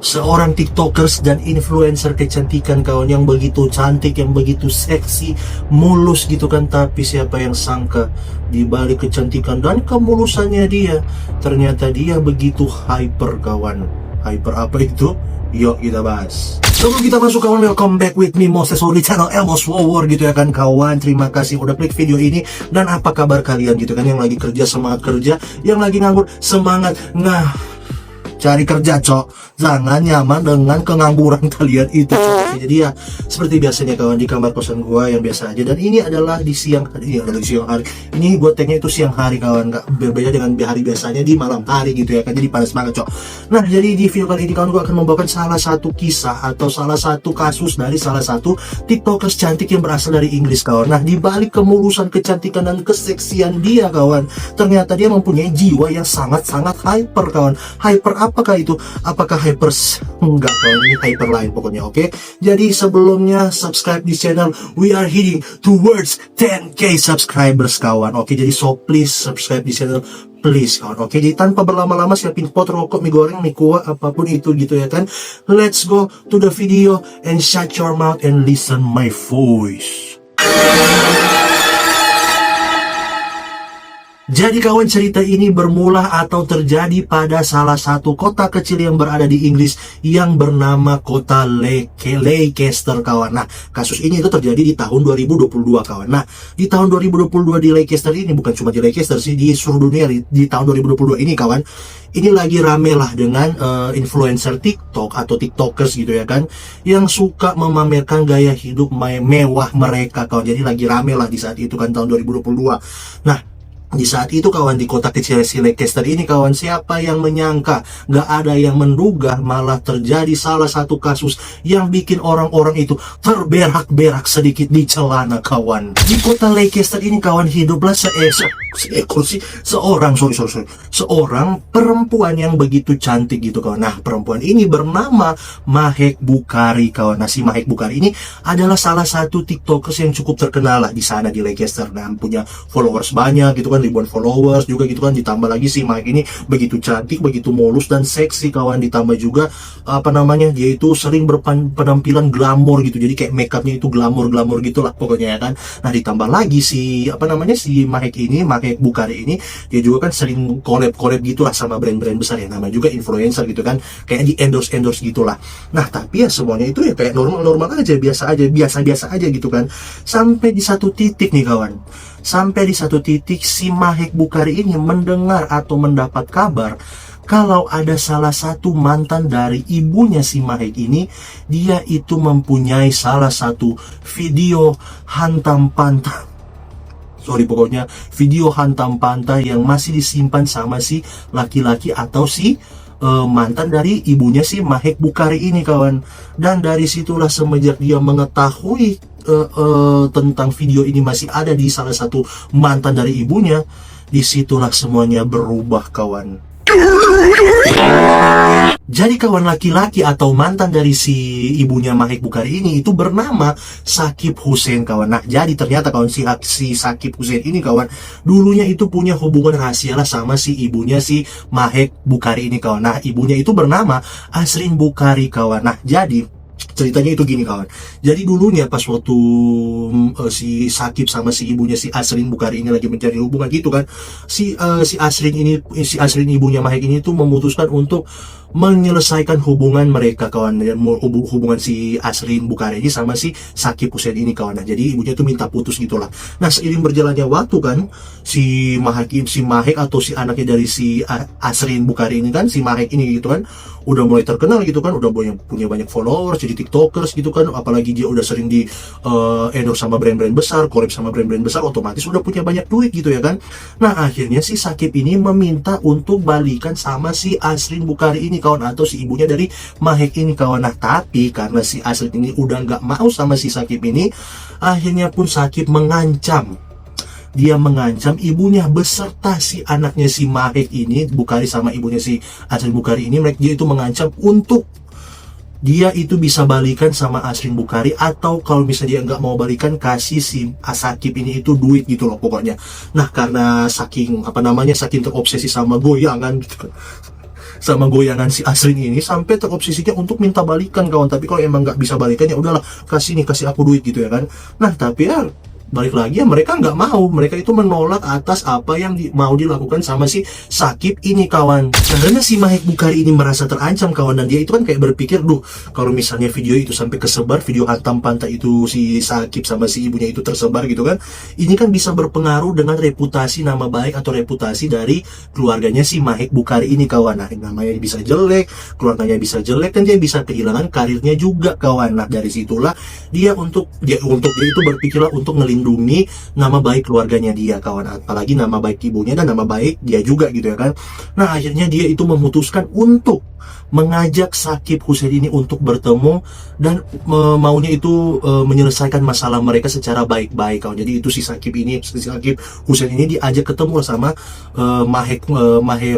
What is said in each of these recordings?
Seorang tiktokers dan influencer kecantikan kawan, yang begitu cantik, yang begitu seksi, mulus gitu kan. Tapi siapa yang sangka di balik kecantikan dan kemulusannya dia, ternyata dia begitu hyper kawan. Hyper apa itu? Yuk kita bahas. Sebelum kita masuk kawan, welcome back with me Moses Oli channel Elmos War gitu ya kan kawan. Terima kasih udah klik video ini. Dan apa kabar kalian gitu kan, yang lagi kerja semangat kerja, yang lagi nganggur semangat cari kerja cok. Jangan nyaman dengan kengangguran kalian itu cok. Jadi ya seperti biasanya kawan, di kamar kosan gua yang biasa aja. Dan ini adalah di siang hari, ini gua tagnya itu siang hari kawan, nggak berbeda dengan hari biasanya di malam hari gitu ya kan. Jadi panas banget cok. Nah jadi di video kali ini kawan, gua akan membawakan salah satu kisah atau salah satu kasus dari salah satu tiktokers cantik yang berasal dari Inggris kawan. Nah di balik kemulusan, kecantikan dan keseksian dia kawan, ternyata dia mempunyai jiwa yang sangat-sangat hyper kawan. Hyper apakah itu? Apakah hyper? Enggak kawan, ini hyper lain pokoknya. Oke, jadi sebelumnya subscribe di channel. We are heading towards 10k subscribers kawan. Oke, jadi so please subscribe di channel please kawan. Oke, jadi tanpa berlama-lama siapin pot, rokok, mie goreng, mie kuah, apapun itu gitu ya kan. Let's go to the video and shut your mouth and listen my voice. Jadi kawan, cerita ini bermula atau terjadi pada salah satu kota kecil yang berada di Inggris yang bernama kota Leicester kawan. Nah kasus ini itu terjadi di tahun 2022 kawan. Nah di tahun 2022 di Leicester ini, bukan cuma di Leicester sih, di seluruh dunia di tahun 2022 ini kawan, ini lagi rame lah dengan influencer TikTok atau tiktokers gitu ya kan, yang suka memamerkan gaya hidup mewah mereka kawan. Jadi lagi rame lah di saat itu kan, tahun 2022. Nah di saat itu kawan, di kota kecil si Leicester ini kawan, siapa yang menyangka, gak ada yang menduga, malah terjadi salah satu kasus yang bikin orang-orang itu terberak-berak sedikit di celana kawan. Di kota Leicester ini kawan, hiduplah seorang perempuan yang begitu cantik gitu kawan. Nah perempuan ini bernama Mahek Bukhari kawan. Nah si Mahek Bukhari ini adalah salah satu tiktokers yang cukup terkenal lah di sana di Leicester. Nah punya followers banyak gitu kan, ribuan followers juga gitu kan. Ditambah lagi si Mahek ini begitu cantik, begitu mulus dan seksi kawan. Ditambah juga dia itu sering berpenampilan glamor gitu. Jadi kayak makeupnya itu glamor gitulah pokoknya ya kan. Nah ditambah lagi si si Mahek Bukhari ini, dia juga kan sering collab gitulah sama brand-brand besar ya, nama juga influencer gitu kan, kayak di endorse gitulah. Nah tapi ya semuanya itu ya kayak normal aja, biasa aja gitu kan. Sampai di satu titik nih kawan, si Mahek Bukhari ini mendengar atau mendapat kabar kalau ada salah satu mantan dari ibunya si Mahek ini, dia itu mempunyai salah satu video hantam pantai. Video hantam pantai yang masih disimpan sama si laki-laki atau si mantan dari ibunya si Mahek Bukhari ini kawan. Dan dari situlah, semenjak dia mengetahui tentang video ini masih ada di salah satu mantan dari ibunya, disitulah semuanya berubah kawan. Jadi kawan, laki-laki atau mantan dari si ibunya Mahek Bukhari ini itu bernama Shakib Hussein kawan. Nah jadi ternyata kawan, si Shakib Hussein ini kawan, dulunya itu punya hubungan rahasia lah sama si ibunya si Mahek Bukhari ini kawan. Nah ibunya itu bernama Asrin Bukhari kawan. Nah jadi ceritanya itu gini kawan. Jadi dulunya pas waktu si Shakib sama si ibunya si Asrin Bukhari ini lagi mencari hubungan gitu kan, si Asrin ibunya Mahek ini tuh memutuskan untuk menyelesaikan hubungan mereka kawan, hubungan si Asrin Bukhari ini sama si Shakib Hussein ini kawan. Nah jadi ibunya tuh minta putus gitulah. Nah seiring berjalannya waktu kan, si Mahek atau si anaknya dari si Asrin Bukhari ini kan, si Mahek ini gitu kan, udah mulai terkenal gitu kan, udah punya banyak followers, jadi tiktokers gitu kan. Apalagi dia udah sering di endorse sama brand-brand besar, collab sama brand-brand besar, otomatis udah punya banyak duit gitu ya kan. Nah akhirnya si Shakib ini meminta untuk balikan sama si Asrin Bukhari ini kawan, atau si ibunya dari Mahek ini kawan. Nah tapi karena si Asrin ini udah nggak mau sama si Shakib ini, akhirnya pun Shakib mengancam ibunya beserta si anaknya si Mahek ini Bukhari sama ibunya si Asrin Bukhari ini. Dia itu mengancam untuk dia itu bisa balikan sama Asrin Bukhari, atau kalau misalnya dia nggak mau balikan, kasih si Shakib ini itu duit gitu loh pokoknya. Nah karena saking terobsesi sama goyangan gitu kan, sama goyangan si Asrin ini sampai terobsesinya untuk minta balikan kawan. Tapi kalau emang nggak bisa balikan ya udahlah, kasih nih, kasih aku duit gitu ya kan. Nah tapi ya balik lagi ya, mereka nggak mau, mereka itu menolak atas apa yang mau dilakukan sama si Sakib ini kawan. Karena si Mahek Bukhari ini merasa terancam kawan, dan dia itu kan kayak berpikir, duh kalau misalnya video itu sampai kesebar, video hantam pantai itu si Sakib sama si ibunya itu tersebar gitu kan, ini kan bisa berpengaruh dengan reputasi, nama baik atau reputasi dari keluarganya si Mahek Bukhari ini kawan. Nah namanya bisa jelek, keluarganya bisa jelek, dan dia bisa kehilangan karirnya juga kawan. Nah dari situlah dia itu berpikirlah untuk melindungi nama baik keluarganya dia kawan, apalagi nama baik ibunya dan nama baik dia juga gitu ya kan. Nah akhirnya dia itu memutuskan untuk mengajak Sakib Hussein ini untuk bertemu dan maunya itu menyelesaikan masalah mereka secara baik-baik kawan. Jadi itu si Sakib Hussein ini diajak ketemu sama Mahek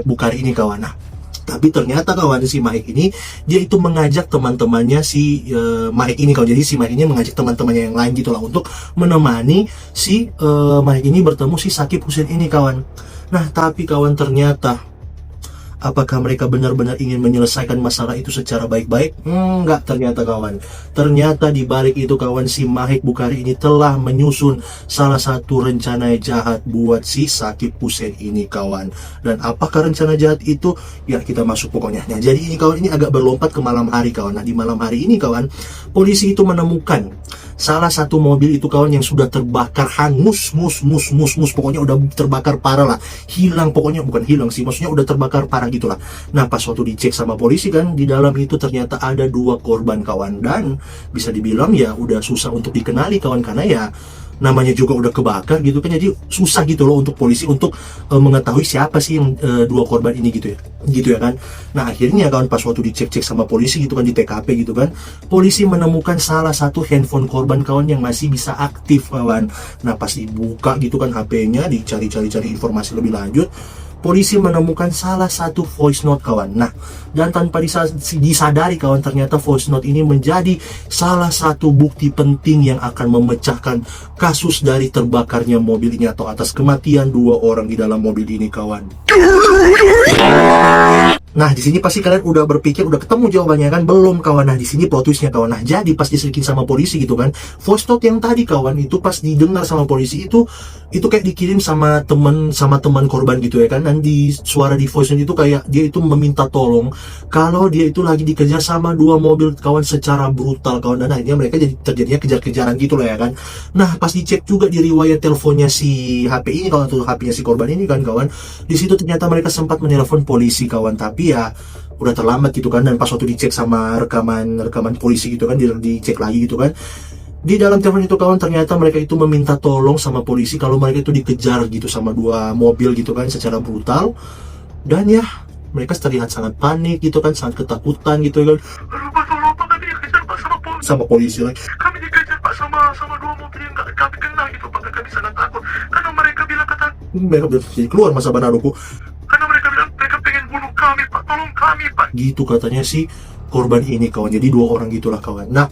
Bukhari ini kawan. Nah tapi ternyata kawan, si Mahek ini dia itu mengajak teman-temannya si Mahek ini kawan. Jadi si Mahek ini mengajak teman-temannya yang lain gitulah untuk menemani si Mahek ini bertemu si Sakib Hussein ini kawan. Nah tapi kawan, ternyata apakah mereka benar-benar ingin menyelesaikan masalah itu secara baik-baik? Enggak, ternyata kawan. Ternyata di balik itu kawan, si Mahek Bukhari ini telah menyusun salah satu rencana jahat buat si Sakib Hussein ini kawan. Dan apakah rencana jahat itu? Ya kita masuk pokoknya. Nah jadi ini kawan, ini agak berlompat ke malam hari kawan. Nah di malam hari ini kawan, polisi itu menemukan salah satu mobil itu kawan yang sudah terbakar hangus, pokoknya udah terbakar parah lah, hilang, pokoknya bukan hilang sih, maksudnya udah terbakar parah gitulah. Nah pas waktu dicek sama polisi kan, di dalam itu ternyata ada 2 korban kawan, dan bisa dibilang ya udah susah untuk dikenali kawan, karena ya namanya juga udah kebakar gitu kan, jadi susah gitu loh untuk polisi untuk mengetahui siapa sih yang 2 korban ini gitu ya kan. Nah akhirnya kawan, pas waktu dicek-cek sama polisi gitu kan di TKP gitu kan, polisi menemukan salah satu handphone korban kawan yang masih bisa aktif kawan. Nah pas dibuka gitu kan HP-nya, dicari-cari informasi lebih lanjut, polisi menemukan salah satu voice note kawan. Nah, dan tanpa disadari kawan, ternyata voice note ini menjadi salah satu bukti penting yang akan memecahkan kasus dari terbakarnya mobil ini atau atas kematian 2 orang di dalam mobil ini kawan. Nah, di sini pasti kalian udah berpikir, udah ketemu jawabannya kan? Belum kawan. Nah, di sini plot twistnya kawan. Nah, jadi pas diselidikin sama polisi gitu kan, voice note yang tadi kawan itu pas didengar sama polisi itu kayak dikirim sama teman korban gitu ya kan. Dan di suara di voice note itu kayak dia itu meminta tolong kalau dia itu lagi dikejar sama 2 mobil kawan secara brutal kawan. Dan akhirnya mereka jadi terjadinya kejar-kejaran gitu lah ya kan. Nah, pas dicek juga di riwayat teleponnya si HP ini kawan, tuh HP-nya si korban ini kan kawan, di situ ternyata mereka sempat menelpon polisi kawan, tapi ya udah terlambat gitu kan. Dan pas waktu dicek sama rekaman polisi gitu kan, dicek lagi gitu kan, di dalam telepon itu kawan, ternyata mereka itu meminta tolong sama polisi kalau mereka itu dikejar gitu sama 2 mobil gitu kan secara brutal. Dan ya mereka terlihat sangat panik gitu kan, sangat ketakutan gitu kan. Aduh pak, tolong pak, kami dikejar pak sama polisi lagi. Kami dikejar pak sama 2 mobil yang kami kenal gitu pak, kami sangat takut karena mereka bilang mereka udah keluar masa Banadoku, karena mereka bilang mereka pengen bunuh kami pak, tolong kami pak, gitu katanya si korban ini kawan. Jadi 2 orang gitulah kawan. Nah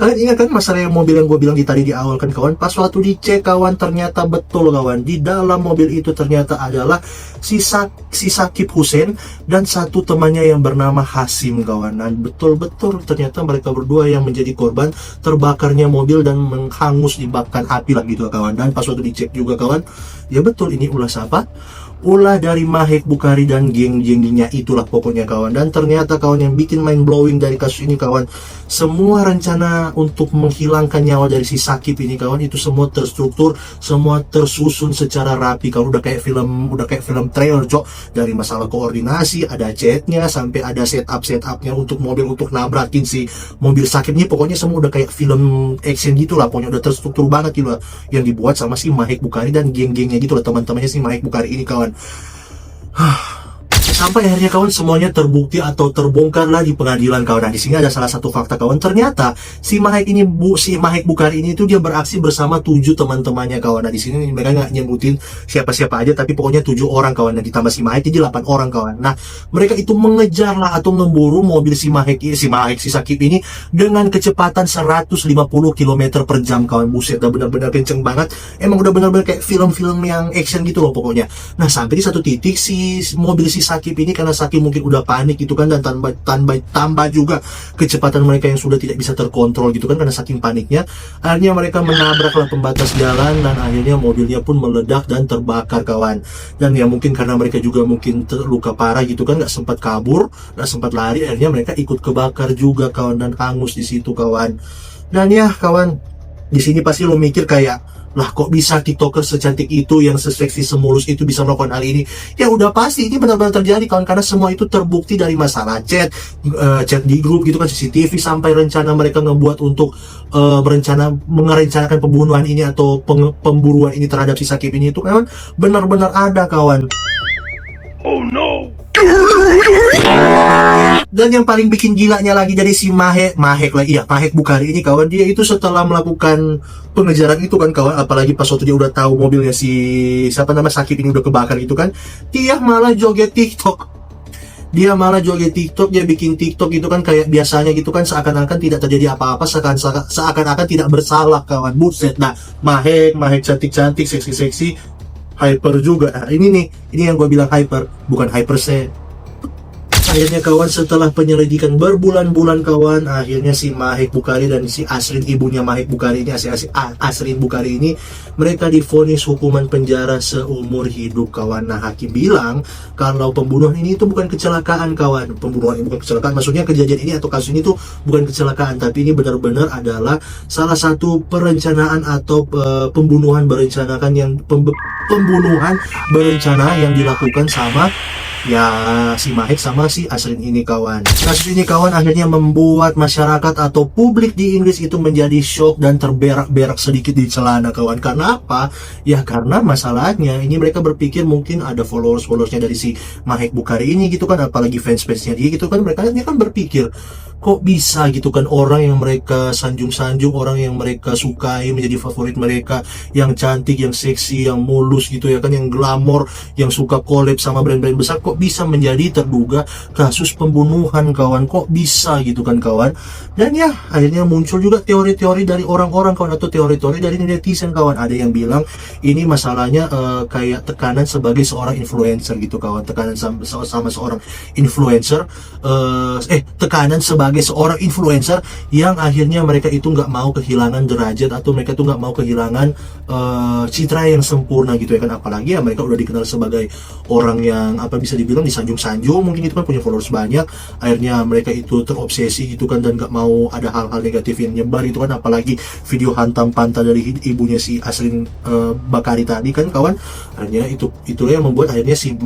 kalian ingat kan masalah yang mobil yang gue bilang tadi di awal kan kawan, pas waktu dicek kawan, ternyata betul kawan, di dalam mobil itu ternyata adalah si Sakib Hussein dan satu temannya yang bernama Hasim kawan. Dan betul-betul ternyata mereka berdua yang menjadi korban terbakarnya mobil dan menghangus dibakar api lah gitu kawan. Dan pas waktu dicek juga kawan, ya betul ini ulah siapa? Ulah dari Mahek Bukhari dan geng-gengnya itulah pokoknya kawan. Dan ternyata kawan, yang bikin mind blowing dari kasus ini kawan, semua rencana untuk menghilangkan nyawa dari si Sakib ini kawan, itu semua terstruktur, semua tersusun secara rapi kawan. Udah kayak film trailer cok. Dari masalah koordinasi, ada chatnya, sampai ada setupnya untuk mobil untuk nabrakin si mobil Sakib ini. Pokoknya semua udah kayak film action gitu lah, pokoknya udah terstruktur banget gitu lah, yang dibuat sama si Mahek Bukhari dan geng-gengnya gitu lah, teman-temannya si Mahek Bukhari ini kawan. Sampai akhirnya kawan semuanya terbukti atau terbongkar lah di pengadilan kawan. Nah di sini ada salah satu fakta kawan, ternyata si Mahek Bukhari ini tuh dia beraksi bersama 7 teman-temannya kawan. Nah di sini mereka nggak nyebutin siapa-siapa aja, tapi pokoknya 7 orang kawan, dan ditambah si Mahek jadi 8 orang kawan. Nah mereka itu mengejar lah atau memburu mobil si Sakib ini dengan kecepatan 150 km per jam kawan. Buset, udah benar-benar kenceng banget. Emang udah benar-benar kayak film-film yang action gitu loh pokoknya. Nah sampai di satu titik si mobil si Sakib Sakib ini karena Sakib mungkin udah panik gitu kan, dan tambah juga kecepatan mereka yang sudah tidak bisa terkontrol gitu kan karena saking paniknya. Akhirnya mereka menabraklah pembatas jalan dan akhirnya mobilnya pun meledak dan terbakar kawan. Dan ya mungkin karena mereka juga mungkin terluka parah gitu kan, nggak sempat kabur, nggak sempat lari, akhirnya mereka ikut kebakar juga kawan dan hangus di situ kawan. Dan ya kawan, di sini pasti lo mikir kayak, lah kok bisa TikToker secantik itu, yang seseksi semulus itu bisa melakukan hal ini? Ya udah pasti ini benar-benar terjadi kawan, karena semua itu terbukti dari masalah chat di grup gitu kan, CCTV, sampai rencana mereka ngebuat untuk merencanakan pembunuhan ini atau pemburuan ini terhadap si Sakib ini, itu kawan benar-benar ada kawan. Oh no. Dan yang paling bikin gilanya lagi dari si Mahek Bukhari ini kawan, dia itu setelah melakukan pengejaran itu kan kawan, apalagi pas waktu dia udah tahu mobilnya si Sakib ini udah kebakar gitu kan, dia malah joget TikTok. Dia bikin TikTok gitu kan kayak biasanya gitu kan, seakan-akan tidak terjadi apa-apa, seakan-akan tidak bersalah kawan. Buset. Nah, Mahek cantik-cantik, seksi-seksi, hyper juga. Nah, ini yang gue bilang hyper, bukan hyperset. Akhirnya kawan, setelah penyelidikan berbulan-bulan kawan, akhirnya si Mahek Bukhari dan si Asrin, ibunya Mahek Bukhari ini, Asrin Bukhari ini, mereka divonis hukuman penjara seumur hidup kawan. Nah, hakim bilang kalau pembunuhan ini itu bukan kecelakaan kawan. Pembunuhan ini bukan kecelakaan, maksudnya kejadian ini atau kasus ini tuh bukan kecelakaan, tapi ini benar-benar adalah salah satu perencanaan atau pembunuhan berencana yang dilakukan sama ya si Mahek sama si Asrin ini kawan. Kasus ini kawan akhirnya membuat masyarakat atau publik di Inggris itu menjadi shock dan terberak-berak sedikit di celana kawan. Karena apa? Ya karena masalahnya ini mereka berpikir mungkin ada followersnya dari si Mahek Bukhari ini gitu kan, apalagi fans-fansnya dia gitu kan, mereka kan berpikir kok bisa gitu kan, orang yang mereka sanjung-sanjung, orang yang mereka sukai, menjadi favorit mereka, yang cantik, yang seksi, yang mulus gitu ya kan, yang glamor, yang suka collab sama brand-brand besar, kok bisa menjadi terduga kasus pembunuhan kawan, kok bisa gitu kan kawan. Dan ya akhirnya muncul juga teori-teori dari orang-orang kawan, atau teori-teori dari netizen kawan. Ada yang bilang ini masalahnya kayak tekanan sebagai seorang influencer gitu kawan, tekanan sama seorang influencer, tekanan sebagai seorang influencer yang akhirnya mereka itu nggak mau kehilangan derajat, atau mereka itu nggak mau kehilangan citra yang sempurna gitu ya kan. Apalagi ya mereka udah dikenal sebagai orang yang bisa dibilang disanjung-sanjung, mungkin itu kan punya followers banyak, akhirnya mereka itu terobsesi gitu kan, dan nggak mau ada hal-hal negatif yang nyebar itu kan. Apalagi video hantam pantat dari ibunya si Asrin Bukhari tadi kan kawan, akhirnya itulah yang membuat akhirnya si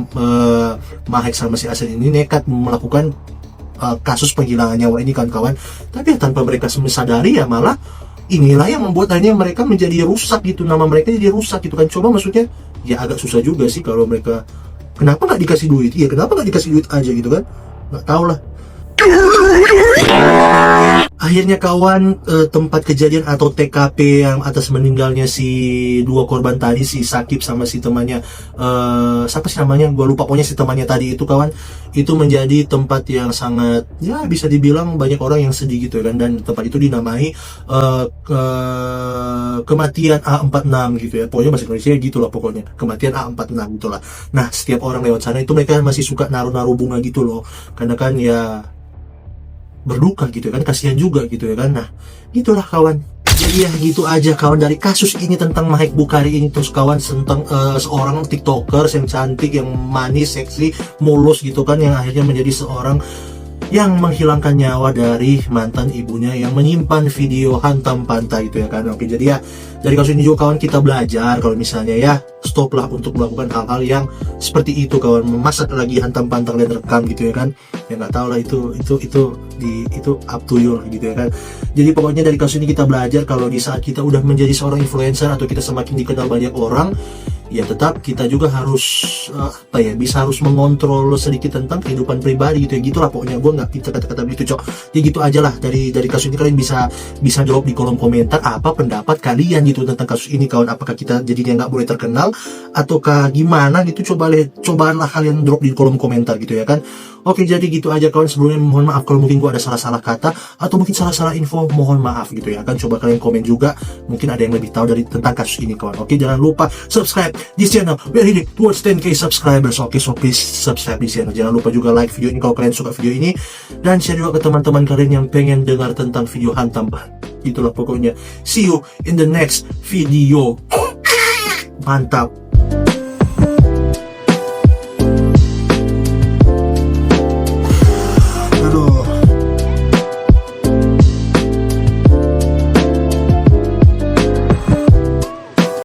Mahek sama si Asrin ini nekat melakukan kasus penghilangan nyawa ini kan kawan. Tapi ya, tanpa mereka menyadari ya malah inilah yang membuat akhirnya mereka menjadi rusak gitu, nama mereka jadi rusak gitu kan. Coba maksudnya ya agak susah juga sih kalau mereka, kenapa nggak dikasih duit? Iya, kenapa nggak dikasih duit aja gitu kan? Nggak tahu lah. Akhirnya kawan, tempat kejadian atau TKP yang atas meninggalnya si dua korban tadi, si Sakib sama si temannya, siapa sih namanya, gue lupa, pokoknya si temannya tadi itu kawan, itu menjadi tempat yang sangat, ya bisa dibilang banyak orang yang sedih gitu kan. Dan tempat itu dinamai kematian A46 gitu ya, pokoknya bahasa Indonesia gitu lah, pokoknya kematian A46 gitu lah. Nah, setiap orang lewat sana itu mereka masih suka naruh-naruh bunga gitu loh, karena kan ya berduka gitu kan, kasihan juga gitu ya kan. Nah, itulah kawan. Jadi ya gitu aja kawan dari kasus ini tentang Mahek Bukhari ini. Terus kawan, tentang seorang TikToker yang cantik, yang manis, seksi, mulus gitu kan, yang akhirnya menjadi seorang yang menghilangkan nyawa dari mantan ibunya yang menyimpan video hantam pantai itu ya kan. Oke, jadi ya dari kasus ini juga kawan, kita belajar kalau misalnya ya stoplah untuk melakukan hal-hal yang seperti itu kawan. Masa lagi hantam pantai dan rekam gitu ya kan, ya nggak tahu lah, itu up to you gitu ya kan. Jadi pokoknya dari kasus ini kita belajar kalau di saat kita udah menjadi seorang influencer atau kita semakin dikenal banyak orang, ya tetap kita juga harus harus mengontrol sedikit tentang kehidupan pribadi gitu ya. Gitulah pokoknya, gue nggak pintar kata-kata begitu cok. Jadi gitu aja lah dari kasus ini. Kalian bisa drop di kolom komentar apa pendapat kalian gitu tentang kasus ini kawan. Apakah kita jadinya nggak boleh terkenal ataukah gimana gitu, cobalah kalian drop di kolom komentar gitu ya kan. Oke, jadi gitu aja kawan. Sebelumnya mohon maaf kalau mungkin gua ada salah-salah kata atau mungkin salah-salah info, mohon maaf gitu ya kan. Coba kalian komen juga, mungkin ada yang lebih tahu tentang kasus ini kawan. Oke, jangan lupa subscribe di channel. We are heading towards 10k subscribers. Oke, so please subscribe di channel. Jangan lupa juga like video ini kalau kalian suka video ini, dan share juga ke teman-teman kalian yang pengen dengar tentang video hantam. Itulah pokoknya. See you in the next video. Mantap.